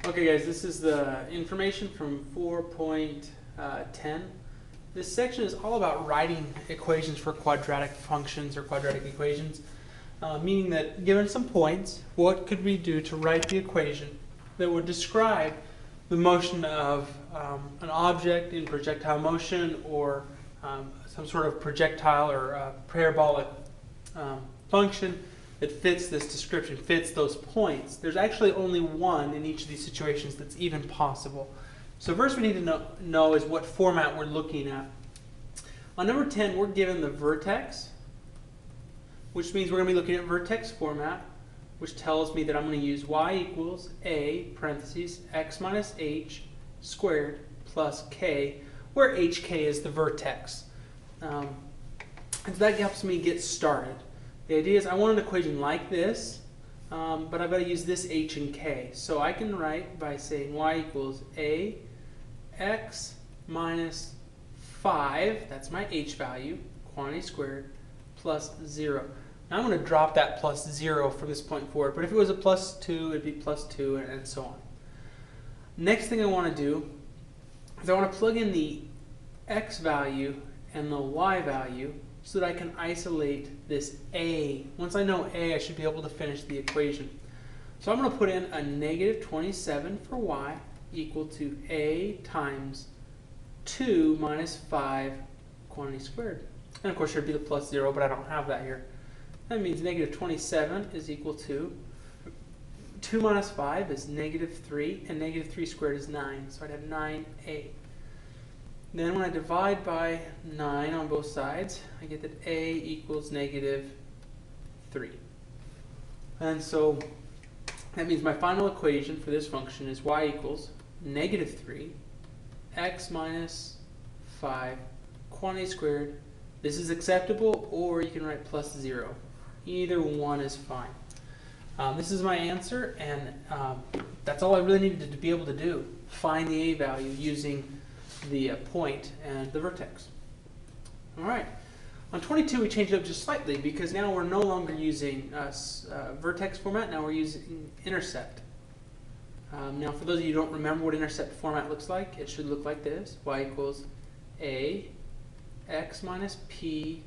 Okay guys, this is the information from 4.10. This section is all about writing equations for quadratic functions or quadratic equations, meaning that given some points, what could we do to write the equation that would describe the motion of an object in projectile motion or some sort of projectile or parabolic function that fits this description, fits those points. There's actually only one in each of these situations that's even possible. So first we need to know is what format we're looking at. On number 10, we're given the vertex, which means we're going to be looking at vertex format, which tells me that I'm going to use y equals a parentheses x minus h squared plus k, where hk is the vertex. And so that helps me get started. The idea is I want an equation like this, but I've got to use this h and k. So I can write by saying y equals a x minus 5, that's my h value, quantity squared, plus 0. Now I'm going to drop that plus 0 from this point forward, but if it was a plus 2, it'd be plus 2, and so on. Next thing I want to do is I want to plug in the x value and the y value so that I can isolate this a. Once I know a, I should be able to finish the equation. So I'm going to put in a negative 27 for y equal to a times 2 minus 5 quantity squared. And of course there would be the plus 0, but I don't have that here. That means negative 27 is equal to 2 minus 5 is negative 3, and negative 3 squared is 9. So I'd have 9a. Then when I divide by 9 on both sides, I get that a equals negative 3. And so that means my final equation for this function is y equals negative 3, x minus 5, quantity squared. This is acceptable, or you can write plus 0. Either one is fine. This is my answer, and that's all I really needed to be able to do. Find the a value using the point and the vertex. All right. On 22, we changed it up just slightly because now we're no longer using vertex format. Now we're using intercept. Now, for those of you who don't remember what intercept format looks like, it should look like this: y equals a x minus p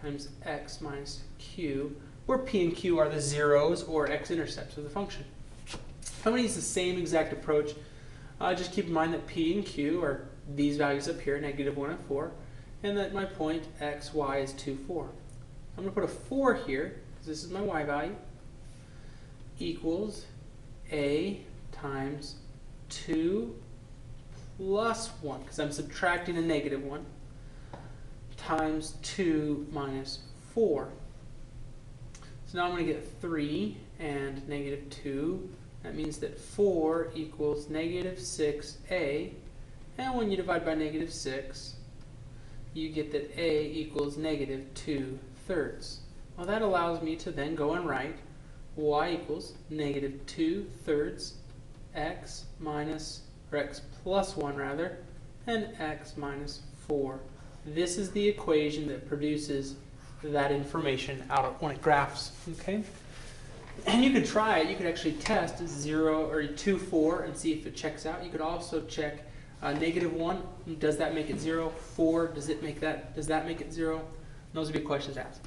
times x minus q, where p and q are the zeros or x-intercepts of the function. I'm going to use the same exact approach. Just keep in mind that p and q are these values up here, negative 1 and 4, and that my point x, y is 2, 4. I'm going to put a 4 here, because this is my y value, equals a times 2 plus 1, because I'm subtracting a negative 1, times 2 minus 4. So now I'm going to get 3 and negative 2. That means that 4 equals negative 6a. And when you divide by negative 6, you get that a equals negative 2/3. Well, that allows me to then go and write y equals negative 2/3 x minus, or x plus 1 rather, and x minus 4. This is the equation that produces that information out of when it graphs. Okay? And you could try it. You could actually test 0 or 2, 4 and see if it checks out. You could also check negative 1, does that make it 0? 4, does that make it 0? Those would be questions asked.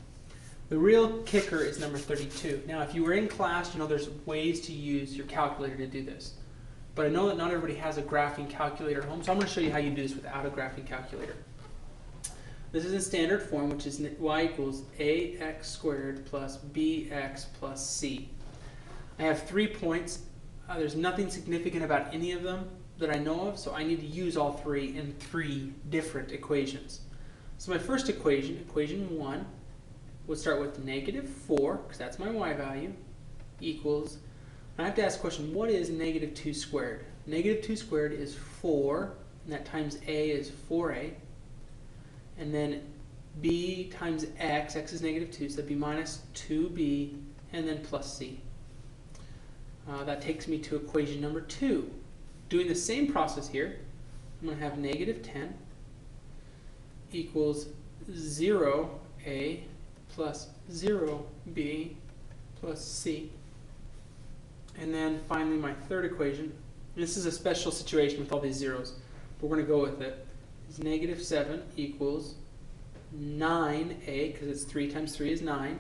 The real kicker is number 32. Now, if you were in class, you know there's ways to use your calculator to do this. But I know that not everybody has a graphing calculator at home, so I'm going to show you how you do this without a graphing calculator. This is in standard form, which is y equals ax squared plus bx plus c. I have 3 points. There's nothing significant about any of them that I know of, so I need to use all 3 in 3 different equations. So my first equation, equation 1, would start with negative 4, because that's my y value, equals, I have to ask the question, what is negative 2 squared? Negative 2 squared is 4, and that times a is 4a. And then b times x is negative 2, so that'd be minus 2b, and then plus c. That takes me to equation number 2. Doing the same process here, I'm going to have negative 10 equals 0a plus 0b plus c. And then finally my third equation, This is a special situation with all these zeros, but we're going to go with it. Is negative 7 equals 9a, because it's 3 times 3 is 9,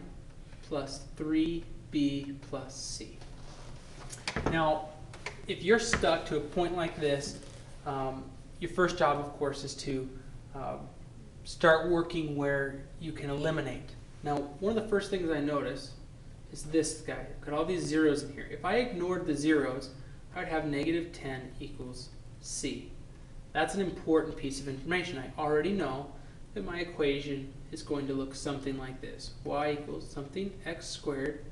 plus 3b plus c. Now, if you're stuck to a point like this, your first job, of course, is to start working where you can eliminate. Now, one of the first things I notice is this guy. I've got all these zeros in here. If I ignored the zeros, I would have negative 10 equals c. That's an important piece of information. I already know that my equation is going to look something like this. Y equals something x squared,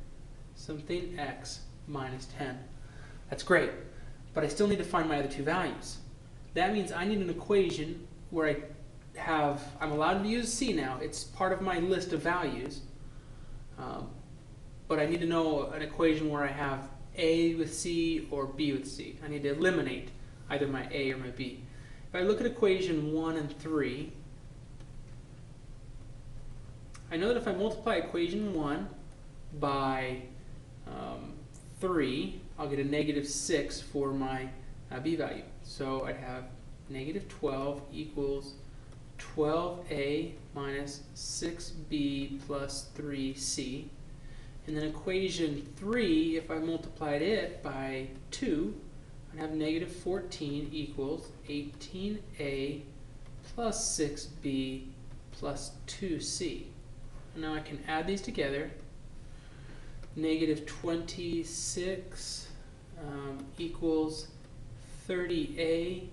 something x minus 10. That's great, but I still need to find my other two values. That means I need an equation where I'm allowed to use c now. It's part of my list of values, but I need to know an equation where I have a with c or b with c. I need to eliminate either my a or my b. If I look at equation 1 and 3, I know that if I multiply equation 1 by 3, I'll get a negative 6 for my b value. So I'd have negative 12 equals 12a minus 6b plus 3c. And then equation 3, if I multiplied it by 2, I'd have negative 14 equals 18a plus 6b plus 2c. And now I can add these together. Negative 26 equals 30a.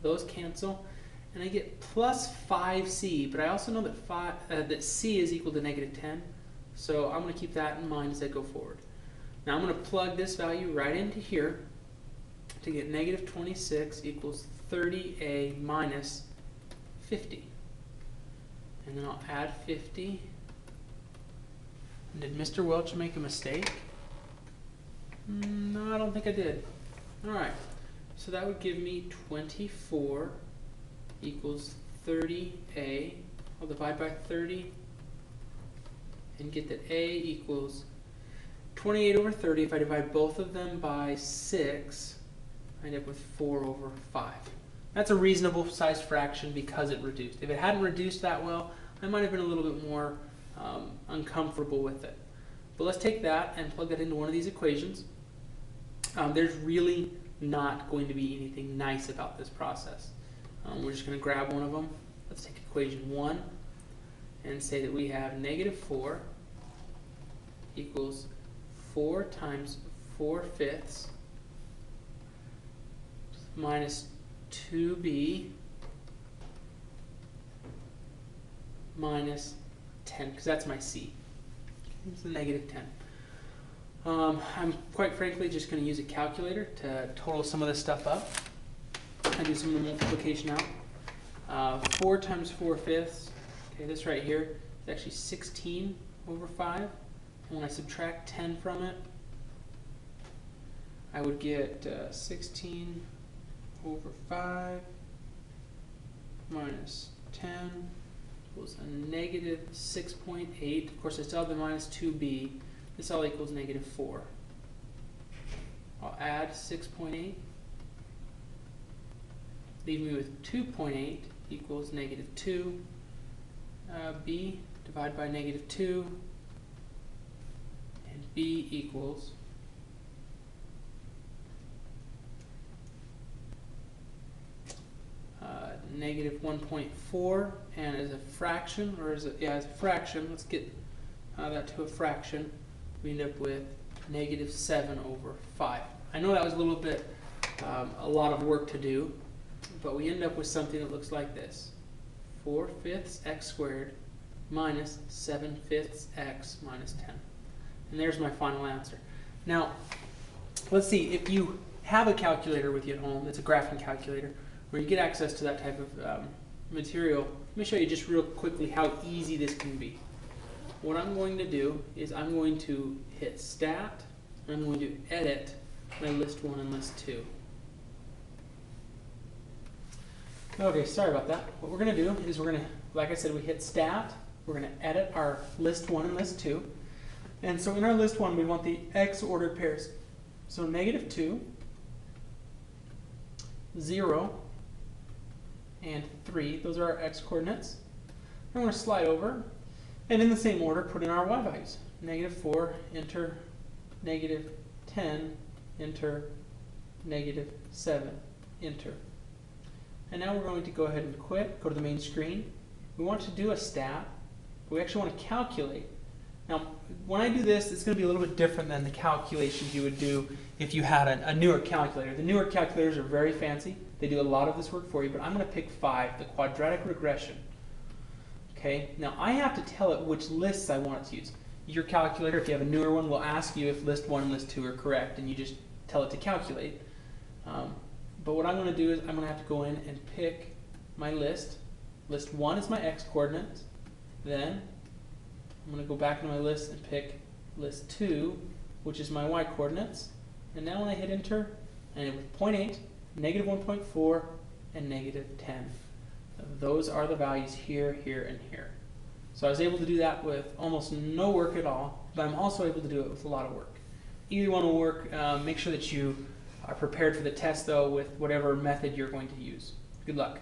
Those cancel. And I get plus 5c, but I also know that c is equal to negative 10. So I'm going to keep that in mind as I go forward. Now I'm going to plug this value right into here to get negative 26 equals 30a minus 50. And then I'll add 50. And did Mr. Welch make a mistake? No, I don't think I did. Alright, so that would give me 24 equals 30a. I'll divide by 30 and get that a equals 28 over 30. If I divide both of them by 6, I end up with 4 over 5. That's a reasonable sized fraction because it reduced. If it hadn't reduced that well, I might have been a little bit more uncomfortable with it. But let's take that and plug that into one of these equations. There's really not going to be anything nice about this process. We're just going to grab one of them. Let's take equation 1 and say that we have negative 4 equals 4 times 4/5 minus 2b minus 10, because that's my c. It's the negative 10. I'm quite frankly just going to use a calculator to total some of this stuff up. I do some of the multiplication out. 4 times 4/5, okay, this right here is actually 16 over 5. And when I subtract 10 from it, I would get 16 over 5 minus 10 equals a negative 6.8. Of course, I still have the minus 2b. This all equals negative 4. I'll add 6.8. Leave me with 2.8 equals negative 2. B divided by negative 2. And b equals negative 1.4. And as a fraction, or as a fraction, let's get that to a fraction. We end up with negative 7 over 5. I know that was a little bit, a lot of work to do, but we end up with something that looks like this. 4/5 x squared minus 7/5 x minus 10. And there's my final answer. Now, let's see, if you have a calculator with you at home, it's a graphing calculator, where you get access to that type of material, let me show you just real quickly how easy this can be. What I'm going to do is I'm going to hit Stat, and I'm going to edit my list 1 and list 2. Okay, sorry about that. What we're going to do is we're going to, like I said, we hit Stat, we're going to edit our list 1 and list 2. And so in our list 1, we want the x ordered pairs. So negative 2 0, and 3. Those are our x coordinates. I'm going to slide over, and in the same order, put in our y values. -4, enter, -10, enter, -7, enter. And now we're going to go ahead and quit, go to the main screen. We want to do a stat, but we actually want to calculate. Now, when I do this, it's going to be a little bit different than the calculations you would do if you had a newer calculator. The newer calculators are very fancy. They do a lot of this work for you, but I'm going to pick 5, the quadratic regression. Okay, now I have to tell it which lists I want it to use. Your calculator, if you have a newer one, will ask you if list 1 and list 2 are correct, and you just tell it to calculate. But what I'm going to do is I'm going to have to go in and pick my list. List 1 is my x coordinates. Then I'm going to go back into my list and pick list 2, which is my y coordinates. And now when I hit enter, and with 0.8, -1.4, and -10. Those are the values here, here, and here. So I was able to do that with almost no work at all, but I'm also able to do it with a lot of work. Either one will work. Make sure that you are prepared for the test, though, with whatever method you're going to use. Good luck.